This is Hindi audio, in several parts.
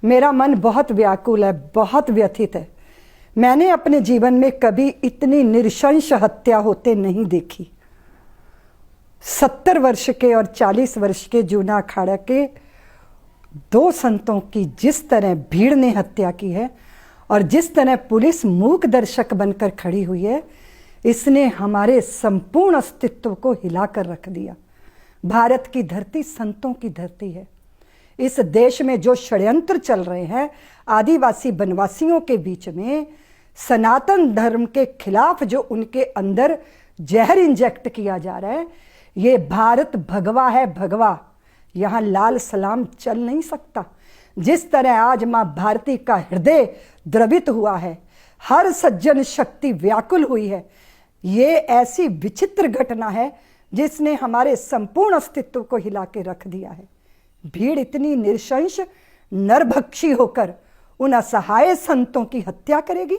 मेरा मन बहुत व्याकुल है, बहुत व्यथित है। मैंने अपने जीवन में कभी इतनी नृशंस हत्या होते नहीं देखी। 70 वर्ष के और 40 वर्ष के जूना अखाड़ा के 2 संतों की जिस तरह भीड़ ने हत्या की है और जिस तरह पुलिस मूक दर्शक बनकर खड़ी हुई है, इसने हमारे संपूर्ण अस्तित्व को हिलाकर रख दिया। भारत की धरती संतों की धरती है। इस देश में जो षड्यंत्र चल रहे हैं आदिवासी वनवासियों के बीच में, सनातन धर्म के खिलाफ जो उनके अंदर जहर इंजेक्ट किया जा रहा है, ये भारत भगवा है, भगवा। यहाँ लाल सलाम चल नहीं सकता। जिस तरह आज माँ भारती का हृदय द्रवित हुआ है, हर सज्जन शक्ति व्याकुल हुई है, ये ऐसी विचित्र घटना है जिसने हमारे संपूर्ण अस्तित्व को हिला के रख दिया है। भीड़ इतनी नृशंस नरभक्षी होकर उन असहाय संतों की हत्या करेगी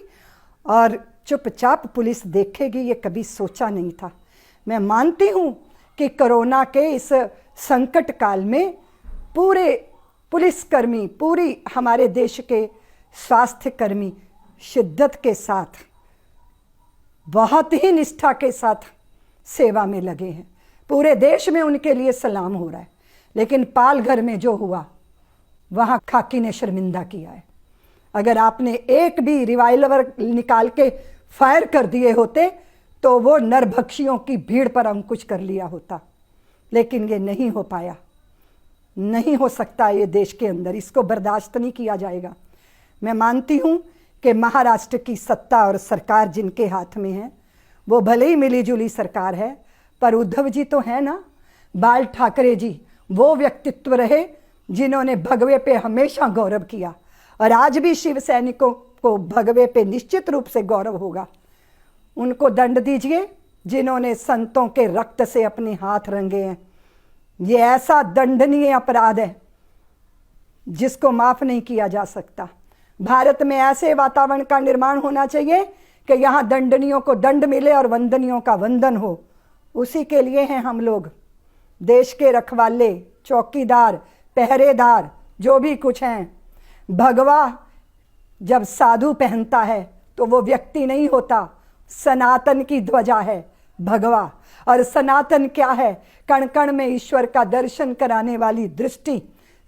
और चुपचाप पुलिस देखेगी, ये कभी सोचा नहीं था। मैं मानती हूँ कि कोरोना के इस संकट काल में पूरे पुलिसकर्मी, पूरी हमारे देश के स्वास्थ्य कर्मी शिद्दत के साथ, बहुत ही निष्ठा के साथ सेवा में लगे हैं। पूरे देश में उनके लिए सलाम हो रहा है। लेकिन पालघर में जो हुआ, वहाँ खाकी ने शर्मिंदा किया है। अगर आपने एक भी रिवाल्वर निकाल के फायर कर दिए होते तो वो नरभक्षियों की भीड़ पर अंकुश कर लिया होता, लेकिन ये नहीं हो पाया। नहीं हो सकता ये देश के अंदर, इसको बर्दाश्त नहीं किया जाएगा। मैं मानती हूँ कि महाराष्ट्र की सत्ता और सरकार जिनके हाथ में है, वो भले ही मिली जुली सरकार है, पर उद्धव जी तो है ना, बाल ठाकरे जी वो व्यक्तित्व रहे जिन्होंने भगवे पे हमेशा गौरव किया, और आज भी शिव सैनिकों को भगवे पे निश्चित रूप से गौरव होगा। उनको दंड दीजिए जिन्होंने संतों के रक्त से अपने हाथ रंगे हैं। ये ऐसा दंडनीय अपराध है जिसको माफ नहीं किया जा सकता। भारत में ऐसे वातावरण का निर्माण होना चाहिए कि यहाँ दंडनियों को दंड मिले और वंदनियों का वंदन हो। उसी के लिए हैं हम लोग, देश के रखवाले, चौकीदार, पहरेदार, जो भी कुछ हैं। भगवा जब साधु पहनता है तो वो व्यक्ति नहीं होता, सनातन की ध्वजा है भगवा। और सनातन क्या है? कण कण में ईश्वर का दर्शन कराने वाली दृष्टि,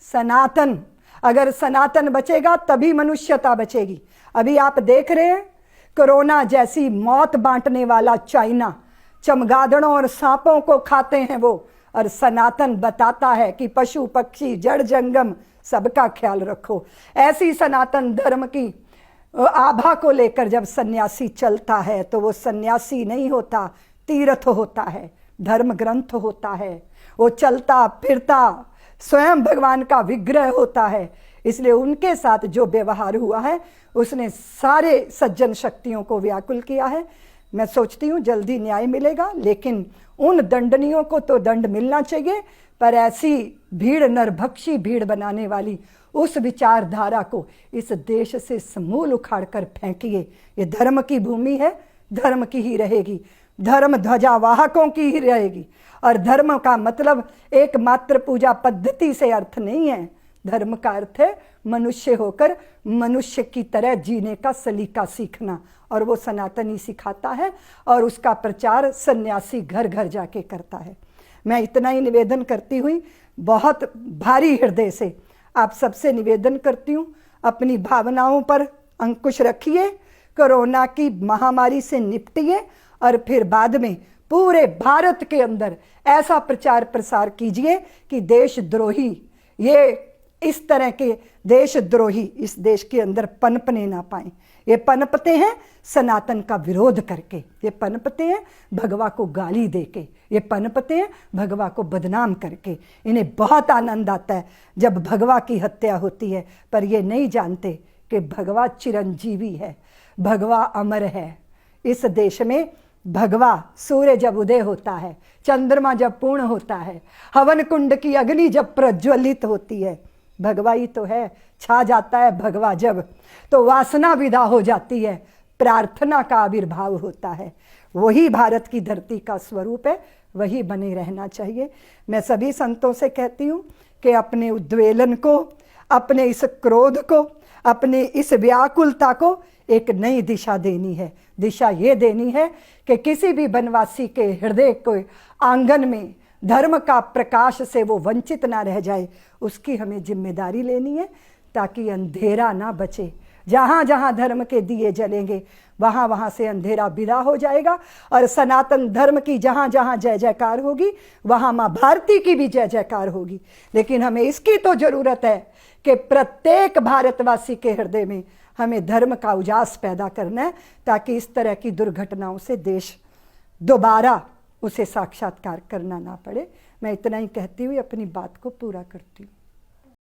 सनातन। अगर सनातन बचेगा तभी मनुष्यता बचेगी। अभी आप देख रहे हैं कोरोना जैसी मौत बांटने वाला चाइना, चमगादड़ों और सांपों को खाते हैं वो, और सनातन बताता है कि पशु पक्षी जड़ जंगम सबका ख्याल रखो। ऐसी सनातन धर्म की आभा को लेकर जब सन्यासी चलता है तो वो सन्यासी नहीं होता, तीर्थ होता है, धर्म ग्रंथ होता है। वो चलता फिरता स्वयं भगवान का विग्रह होता है। इसलिए उनके साथ जो व्यवहार हुआ है उसने सारे सज्जन शक्तियों को व्याकुल किया है। मैं सोचती हूँ जल्दी न्याय मिलेगा, लेकिन उन दंडनियों को तो दंड मिलना चाहिए, पर ऐसी भीड़, नरभक्षी भीड़ बनाने वाली उस विचारधारा को इस देश से समूल उखाड़ कर फेंकिए। ये धर्म की भूमि है, धर्म की ही रहेगी, धर्म ध्वजा वाहकों की ही रहेगी। और धर्म का मतलब एकमात्र पूजा पद्धति से अर्थ नहीं है। धर्म का अर्थ है मनुष्य होकर मनुष्य की तरह जीने का सलीका सीखना, और वो सनातनी सिखाता है और उसका प्रचार सन्यासी घर घर जाके करता है। मैं इतना ही निवेदन करती हुई बहुत भारी हृदय से आप सबसे निवेदन करती हूँ, अपनी भावनाओं पर अंकुश रखिए, कोरोना की महामारी से निपटिए, और फिर बाद में पूरे भारत के अंदर ऐसा प्रचार प्रसार कीजिए कि देशद्रोही, ये इस तरह के देशद्रोही इस देश के अंदर पनपने ना पाए। ये पनपते हैं सनातन का विरोध करके, ये पनपते हैं भगवा को गाली देके, ये पनपते हैं भगवा को बदनाम करके। इन्हें बहुत आनंद आता है जब भगवा की हत्या होती है, पर ये नहीं जानते कि भगवा चिरंजीवी है, भगवा अमर है। इस देश में भगवा सूर्य जब उदय होता है, चंद्रमा जब पूर्ण होता है, हवन कुंड की अग्नि जब प्रज्वलित होती है, भगवा ही तो है। छा जाता है भगवा जब, तो वासना विदा हो जाती है, प्रार्थना का आविर्भाव होता है। वही भारत की धरती का स्वरूप है, वही बने रहना चाहिए। मैं सभी संतों से कहती हूँ कि अपने उद्वेलन को, अपने इस क्रोध को, अपनी इस व्याकुलता को एक नई दिशा देनी है। दिशा ये देनी है कि किसी भी वनवासी के हृदय के आंगन में धर्म का प्रकाश से वो वंचित ना रह जाए, उसकी हमें जिम्मेदारी लेनी है, ताकि अंधेरा ना बचे। जहाँ जहाँ धर्म के दिए जलेंगे वहाँ वहाँ से अंधेरा विदा हो जाएगा, और सनातन धर्म की जहाँ जहाँ जय जयकार होगी वहाँ माँ भारती की भी जय जयकार होगी। लेकिन हमें इसकी तो ज़रूरत है कि प्रत्येक भारतवासी के हृदय में हमें धर्म का उजास पैदा करना है, ताकि इस तरह की दुर्घटनाओं से देश दोबारा उसे साक्षात्कार करना ना पड़े। मैं इतना ही कहती हुई अपनी बात को पूरा करती हूँ।